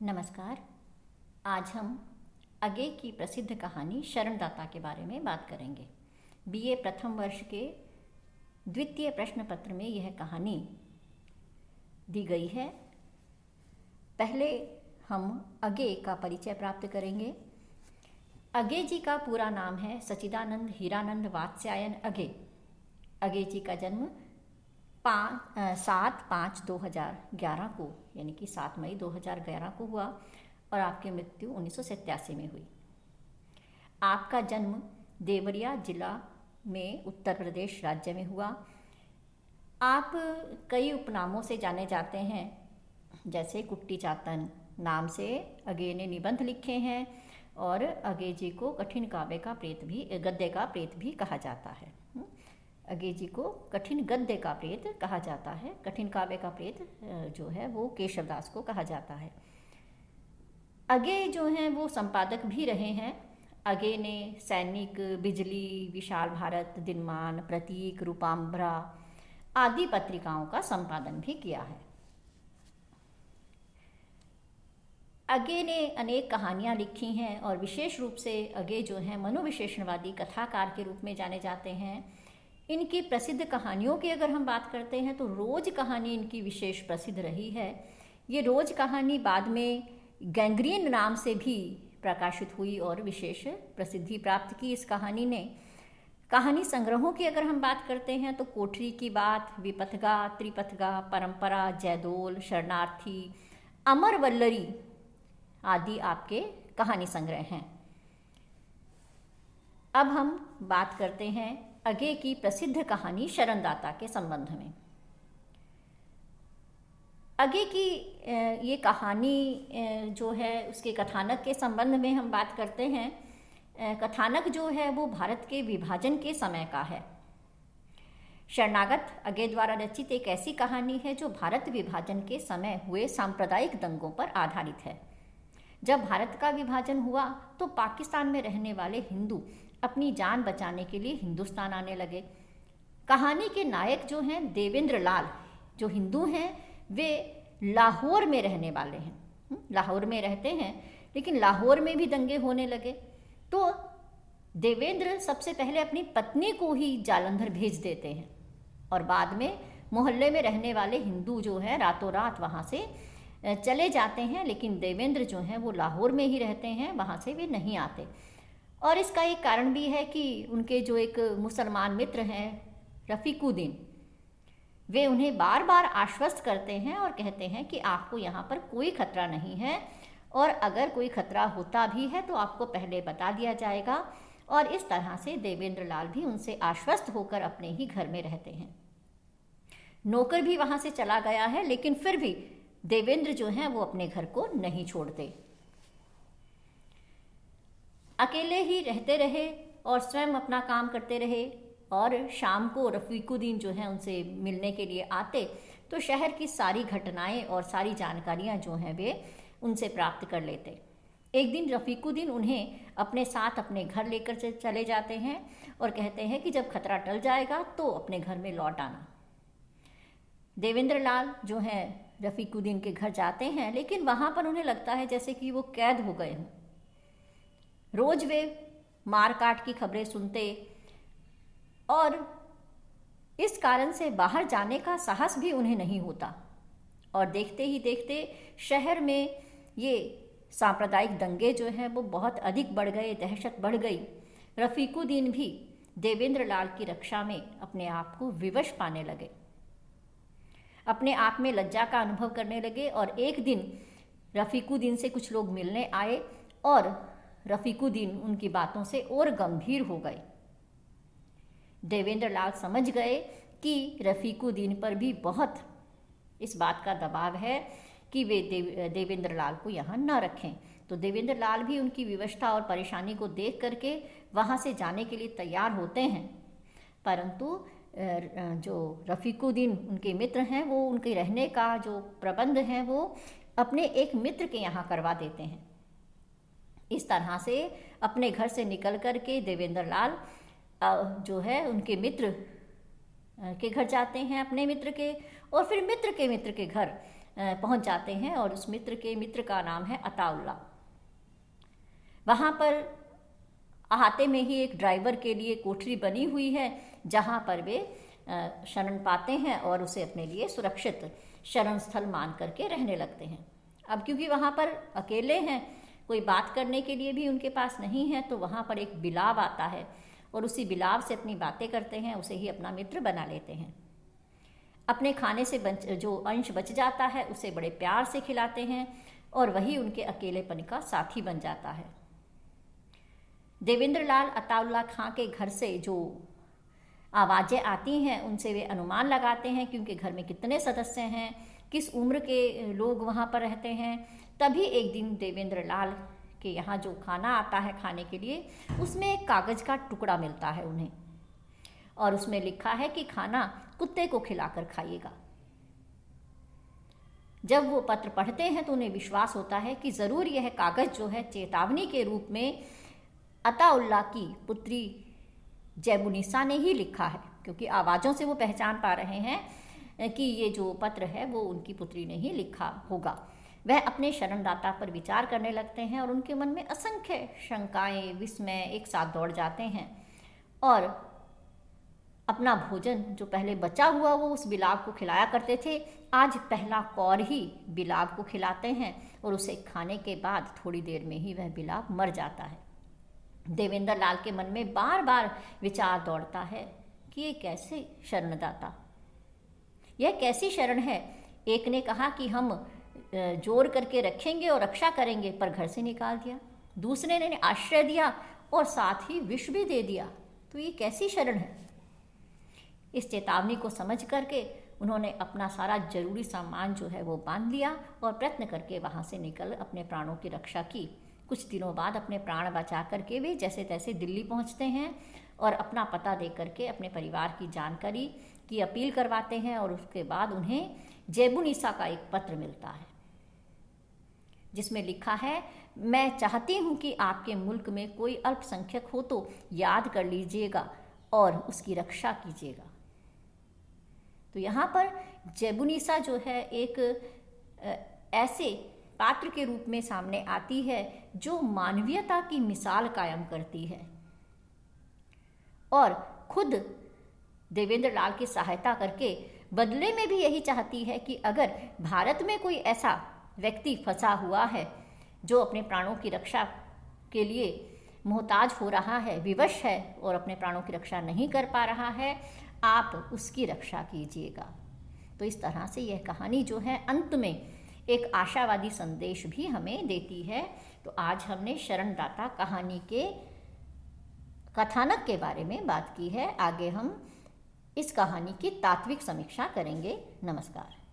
नमस्कार। आज हम अगे की प्रसिद्ध कहानी शरणदाता के बारे में बात करेंगे। बीए प्रथम वर्ष के द्वितीय प्रश्न पत्र में यह कहानी दी गई है। पहले हम अगे का परिचय प्राप्त करेंगे। अगे जी का पूरा नाम है सच्चिदानंद हीरानंद वात्स्यायन अगे। अगे जी का जन्म 7/5/2011 को यानी कि 7 मई 2011 को हुआ और आपकी मृत्यु 1987 में हुई। आपका जन्म देवरिया जिला में उत्तर प्रदेश राज्य में हुआ। आप कई उपनामों से जाने जाते हैं, जैसे कुट्टी चातन नाम से अगे ने निबंध लिखे हैं और अगे जी को कठिन काव्य का प्रेत भी गद्य का प्रेत भी कहा जाता है। अगे जी को कठिन गद्य का प्रेत कहा जाता है। कठिन काव्य का प्रेत जो है वो केशवदास को कहा जाता है। अगे जो हैं वो संपादक भी रहे हैं। अगे ने सैनिक, बिजली, विशाल भारत, दिनमान, प्रतीक, रूपाम्बरा आदि पत्रिकाओं का संपादन भी किया है। अगे ने अनेक कहानियाँ लिखी हैं और विशेष रूप से अगे जो हैं मनोविशेषणवादी कथाकार के रूप में जाने जाते हैं। इनकी प्रसिद्ध कहानियों की अगर हम बात करते हैं तो रोज कहानी इनकी विशेष प्रसिद्ध रही है। ये रोज कहानी बाद में गैंग्रीन नाम से भी प्रकाशित हुई और विशेष प्रसिद्धि प्राप्त की इस कहानी ने। कहानी संग्रहों की अगर हम बात करते हैं तो कोठरी की बात, विपथगा, त्रिपथगा, परंपरा, जयदोल, शरणार्थी, अमर वल्लरी आदि आपके कहानी संग्रह हैं। अब हम बात करते हैं अगे की प्रसिद्ध कहानी शरणदाता के संबंध में। अगे की ये कहानी जो है उसके कथानक के संबंध में हम बात करते हैं। कथानक जो है वो भारत के विभाजन के समय का है। शरणागत अगे द्वारा रचित एक ऐसी कहानी है जो भारत विभाजन के समय हुए सांप्रदायिक दंगों पर आधारित है। जब भारत का विभाजन हुआ तो पाकिस्तान में रहने वाले हिंदू अपनी जान बचाने के लिए हिंदुस्तान आने लगे। कहानी के नायक जो हैं देवेंद्र लाल, जो हिंदू हैं, वे लाहौर में रहने वाले हैं। लाहौर में रहते हैं, लेकिन लाहौर में भी दंगे होने लगे तो देवेंद्र सबसे पहले अपनी पत्नी को ही जालंधर भेज देते हैं और बाद में मोहल्ले में रहने वाले हिंदू जो हैं रातों रात वहाँ से चले जाते हैं। लेकिन देवेंद्र जो हैं वो लाहौर में ही रहते हैं, वहाँ से वे नहीं आते। और इसका एक कारण भी है कि उनके जो एक मुसलमान मित्र हैं रफ़ीकुद्दीन, वे उन्हें बार बार आश्वस्त करते हैं और कहते हैं कि आपको यहाँ पर कोई खतरा नहीं है और अगर कोई खतरा होता भी है तो आपको पहले बता दिया जाएगा। और इस तरह से देवेंद्र लाल भी उनसे आश्वस्त होकर अपने ही घर में रहते हैं। नौकर भी वहाँ से चला गया है, लेकिन फिर भी देवेंद्र जो हैं वो अपने घर को नहीं छोड़ते। अकेले ही रहते रहे और स्वयं अपना काम करते रहे और शाम को रफ़ीकुद्दीन जो हैं उनसे मिलने के लिए आते तो शहर की सारी घटनाएं और सारी जानकारियां जो हैं वे उनसे प्राप्त कर लेते। एक दिन रफ़ीकुद्दीन उन्हें अपने साथ अपने घर लेकर चले जाते हैं और कहते हैं कि जब खतरा टल जाएगा तो अपने घर में लौट आना। देवेंद्र लाल जो हैं रफ़ीकुद्दीन के घर जाते हैं, लेकिन वहाँ पर उन्हें लगता है जैसे कि वो कैद हो गए हों। रोज वे मार काट की खबरें सुनते और इस कारण से बाहर जाने का साहस भी उन्हें नहीं होता। और देखते ही देखते शहर में ये सांप्रदायिक दंगे जो हैं वो बहुत अधिक बढ़ गए, दहशत बढ़ गई। रफ़ीकुद्दीन भी देवेंद्र लाल की रक्षा में अपने आप को विवश पाने लगे, अपने आप में लज्जा का अनुभव करने लगे। और एक दिन रफ़ीकुद्दीन से कुछ लोग मिलने आए और रफ़ीकुद्दीन उनकी बातों से और गंभीर हो गए। देवेंद्र लाल समझ गए कि रफ़ीकुद्दीन पर भी बहुत इस बात का दबाव है कि वे देवेंद्र लाल को यहाँ न रखें। तो देवेंद्र लाल भी उनकी विवशता और परेशानी को देख करके वहाँ से जाने के लिए तैयार होते हैं, परंतु जो रफ़ीकुद्दीन उनके मित्र हैं वो उनके रहने का जो प्रबंध है वो अपने एक मित्र के यहाँ करवा देते हैं। इस तरह से अपने घर से निकल कर के देवेंद्र लाल जो है उनके मित्र के घर जाते हैं, अपने मित्र के, और फिर मित्र के घर पहुंच जाते हैं और उस मित्र का नाम है अताउल्ला। वहाँ पर अहाते में ही एक ड्राइवर के लिए कोठरी बनी हुई है जहाँ पर वे शरण पाते हैं और उसे अपने लिए सुरक्षित शरण स्थल मान करके रहने लगते हैं। अब क्योंकि वहाँ पर अकेले हैं, कोई बात करने के लिए भी उनके पास नहीं है, तो वहाँ पर एक बिलाव आता है और उसी बिलाव से अपनी बातें करते हैं, उसे ही अपना मित्र बना लेते हैं। अपने खाने से जो अंश बच जाता है उसे बड़े प्यार से खिलाते हैं और वही उनके अकेलेपन का साथी बन जाता है। देवेंद्र लाल अताउल्ला खां के घर से जो आवाज़ें आती हैं उनसे वे अनुमान लगाते हैं क्योंकि घर में कितने सदस्य हैं, किस उम्र के लोग वहाँ पर रहते हैं। तभी एक दिन देवेंद्र लाल के यहाँ जो खाना आता है खाने के लिए, उसमें एक कागज़ का टुकड़ा मिलता है उन्हें और उसमें लिखा है कि खाना कुत्ते को खिलाकर खाइएगा। जब वो पत्र पढ़ते हैं तो उन्हें विश्वास होता है कि ज़रूर यह कागज़ जो है चेतावनी के रूप में अताउल्ला की पुत्री जैबुनिसा ने ही लिखा है, क्योंकि आवाज़ों से वो पहचान पा रहे हैं कि ये जो पत्र है वो उनकी पुत्री ने ही लिखा होगा। वह अपने शरणदाता पर विचार करने लगते हैं और उनके मन में असंख्य शंकाएं, विस्मय एक साथ दौड़ जाते हैं और अपना भोजन जो पहले बचा हुआ वो उस बिलाव को खिलाया करते थे, आज पहला कौर ही बिलाव को खिलाते हैं और उसे खाने के बाद थोड़ी देर में ही वह बिलाव मर जाता है। देवेंद्र लाल के मन में बार बार विचार दौड़ता है कि ये कैसे शरणदाता, यह कैसी शरण है। एक ने कहा कि हम जोर करके रखेंगे और रक्षा करेंगे, पर घर से निकाल दिया। दूसरे ने आश्रय दिया और साथ ही विष भी दे दिया, तो ये कैसी शरण है। इस चेतावनी को समझ करके उन्होंने अपना सारा जरूरी सामान जो है वो बांध लिया और प्रयत्न करके वहाँ से निकल अपने प्राणों की रक्षा की। कुछ दिनों बाद अपने प्राण बचा करके वे जैसे तैसे दिल्ली पहुँचते हैं और अपना पता दे करके अपने परिवार की जानकारी की अपील करवाते हैं और उसके बाद उन्हें जैबुनिसा का एक पत्र मिलता है जिसमें लिखा है, मैं चाहती हूँ कि आपके मुल्क में कोई अल्पसंख्यक हो तो याद कर लीजिएगा और उसकी रक्षा कीजिएगा। तो यहाँ पर जैबुनिसा जो है एक ऐसे पात्र के रूप में सामने आती है जो मानवीयता की मिसाल कायम करती है और खुद देवेंद्र लाल की सहायता करके बदले में भी यही चाहती है कि अगर भारत में कोई ऐसा व्यक्ति फंसा हुआ है जो अपने प्राणों की रक्षा के लिए मोहताज हो रहा है, विवश है और अपने प्राणों की रक्षा नहीं कर पा रहा है, आप उसकी रक्षा कीजिएगा। तो इस तरह से यह कहानी जो है अंत में एक आशावादी संदेश भी हमें देती है। तो आज हमने शरणदाता कहानी के कथानक के बारे में बात की है। आगे हम इस कहानी की तात्विक समीक्षा करेंगे। नमस्कार।